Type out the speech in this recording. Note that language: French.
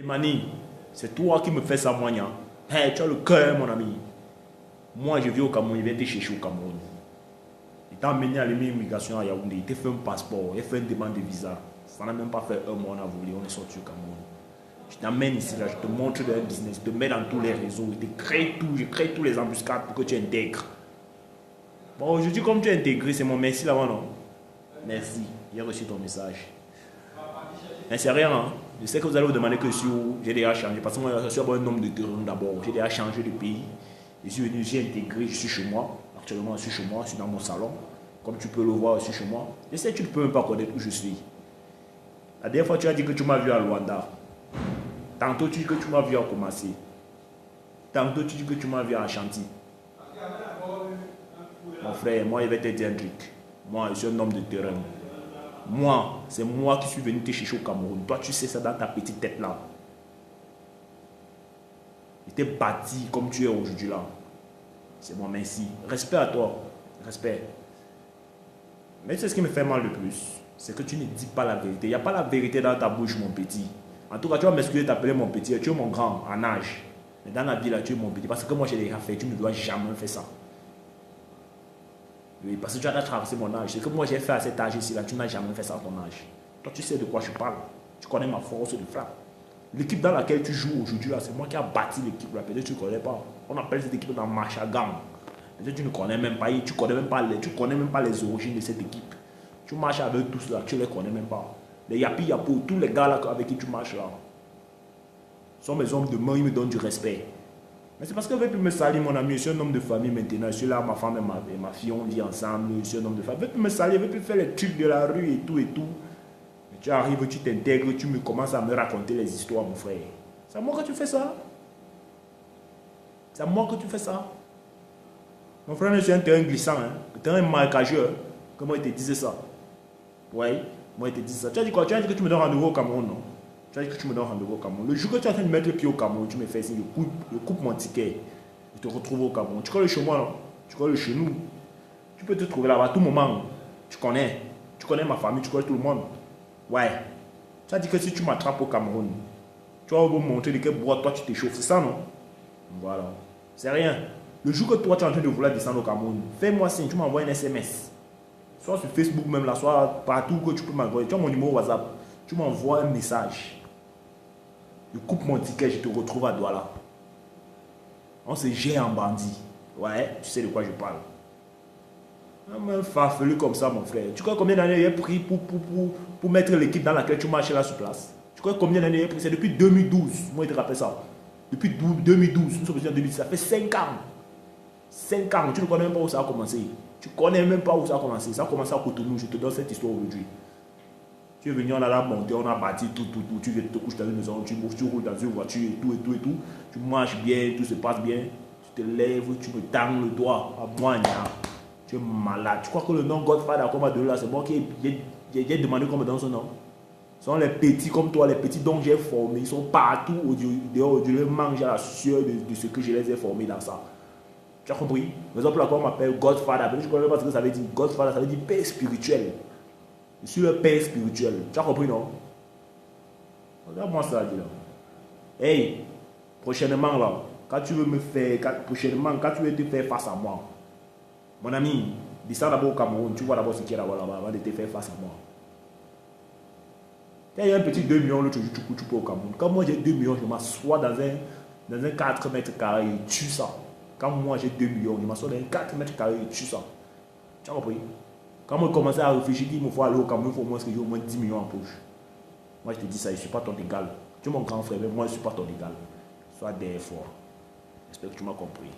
Mani, c'est toi qui me fais ça, moi, hey, tu as le cœur, mon ami. Moi, je vis au Cameroun, il vient te chercher au Cameroun. Il t'a amené à l'immigration à Yaoundé, il t'a fait un passeport, il a fait une demande de visa. Ça n'a même pas fait un mois, on a volé, on est sorti au Cameroun. Je t'amène ici, là, je te montre le business, je te mets dans tous les réseaux, je crée tous les embuscades pour que tu intègres. Bon, aujourd'hui, comme tu es intégré, c'est mon merci là-bas, non? Merci, j'ai reçu ton message. Mais c'est rien, hein? Je sais que vous allez vous demander que j'ai déjà changé, parce que moi, je suis un nombre de terrain d'abord. J'ai déjà changé de pays. Je suis venu, j'ai intégré, je suis chez moi. Actuellement, je suis chez moi, je suis dans mon salon. Comme tu peux le voir, je suis chez moi. Je sais que tu ne peux même pas connaître où je suis. La dernière fois, tu as dit que tu m'as vu à Luanda. Tantôt, tu dis que tu m'as vu à Kumasi. Tantôt, tu dis que tu m'as vu à Ashanti. Mon frère, moi, je vais te dire un truc. Moi, je suis un homme de terrain. Moi, c'est moi qui suis venu te chercher au Cameroun. Toi, tu sais ça dans ta petite tête là. Je t'ai bâti comme tu es aujourd'hui là. C'est moi, merci. Respect à toi. Respect. Mais c'est ce qui me fait mal le plus. C'est que tu ne dis pas la vérité. Il n'y a pas la vérité dans ta bouche, mon petit. En tout cas, tu vas m'excuser de t'appeler mon petit. Tu es mon grand en âge. Mais dans la vie là, tu es mon petit. Parce que moi, j'ai déjà fait. Tu ne dois jamais faire ça. Oui, parce que tu as traversé mon âge. C'est que moi j'ai fait à cet âge ici, là, tu n'as jamais fait ça à ton âge. Toi, tu sais de quoi je parle. Tu connais ma force de frappe. L'équipe dans laquelle tu joues aujourd'hui, là, c'est moi qui ai bâti l'équipe. Peut-être que tu ne connais pas. On appelle cette équipe dans Machagang. Peut-être que tu ne connais même pas. Tu connais même pas les origines de cette équipe. Tu marches avec tous là, tu ne les connais même pas. Les Yapi Yapo, tous les gars là avec qui tu marches là, sont mes hommes de main, ils me donnent du respect. Mais c'est parce qu'elle ne veut plus me salir, mon ami. Je suis un homme de famille maintenant. Je suis là, ma femme et ma fille, on vit ensemble. Je suis un homme de famille. Elle ne veut plus me salir, elle ne veut plus faire les trucs de la rue et tout et tout. Mais tu arrives, tu t'intègres, tu me commences à me raconter les histoires, mon frère. C'est à moi que tu fais ça. C'est à moi que tu fais ça. Mon frère, je suis un terrain glissant, hein. Un terrain marécageux. Comment il te disait ça? Oui, moi il te disait ça. Tu as dit quoi? Tu as dit que tu me donnes rendez-vous au Cameroun, non? Tu as dit que tu me donnes rendez-vous au Cameroun. Le jour que tu es en train de mettre le pied au Cameroun, tu me fais signe, je coupe mon ticket. Je te retrouve au Cameroun. Tu connais le chez moi, non? Tu connais le chez nous. Tu peux te trouver là-bas à tout moment. Tu connais ma famille, tu connais tout le monde. Ouais. Tu as dit que si tu m'attrapes au Cameroun, tu vas me montrer de quel bois toi tu t'échauffes. C'est ça, non? Voilà. C'est rien. Le jour que toi tu es en train de vouloir descendre au Cameroun, fais-moi signe, tu m'envoies un SMS. Soit sur Facebook même là, soit partout que tu peux m'envoyer. Tu as mon numéro WhatsApp. Tu m'envoies un message. Je coupe mon ticket, je te retrouve à Douala. On se gère en bandit. Ouais, tu sais de quoi je parle. Un farfelu comme ça, mon frère. Tu crois combien d'années j'ai pris pour mettre l'équipe dans laquelle tu marches là sur place? Tu crois combien d'années j'ai pris? C'est depuis 2012. Moi, je te rappelle ça. Depuis 2012, nous sommes en 2010. Ça fait 5 ans. 5 ans. Tu ne connais même pas où ça a commencé. Tu connais même pas où ça a commencé. Ça a commencé à Cotonou. Je te donne cette histoire aujourd'hui. Tu es venu, on a la montée, on a bâti tout. Tu viens te coucher dans une maison, tu roules dans une voiture et tout. Tu marches bien, tout se passe bien. Tu te lèves, tu me tends le doigt. À moi, tu es malade. Tu crois que le nom Godfather qu'on m'a donné là, c'est moi qui ai demandé qu'on me donne ce nom? Ce sont les petits comme toi, les petits dont j'ai formé. Ils sont partout dehors. Je les mange à la sueur de ce que je les ai formés dans ça. Tu as compris? Par exemple, là, on m'appelle Godfather. Je ne connais pas ce que ça veut dire. Godfather, ça veut dire père spirituel. Je suis le père spirituel. Tu as compris, non? Regarde-moi ça, dis là. Hey, prochainement, là, quand tu veux me faire, quand tu veux te faire face à moi, mon ami, descends d'abord au Cameroun, tu vois d'abord ce qu'il y a là-bas avant de te faire face à moi. Quand il y a un petit 2 millions, l'autre jour, tu peux au Cameroun. Quand moi j'ai 2 millions, je m'assois dans un 4 mètres carrés et tue ça. Quand moi j'ai 2 millions, je m'assois dans un 4 mètres carrés et tue ça. Tu as compris? Quand moi commençais à réfléchir qu'il me faut aller au Cameroun, il faut au moins que j'ai au moins 10 millions en poche. Moi je te dis ça, je ne suis pas ton égal. Tu es mon grand frère, mais moi je ne suis pas ton égal. Sois des efforts. J'espère que tu m'as compris.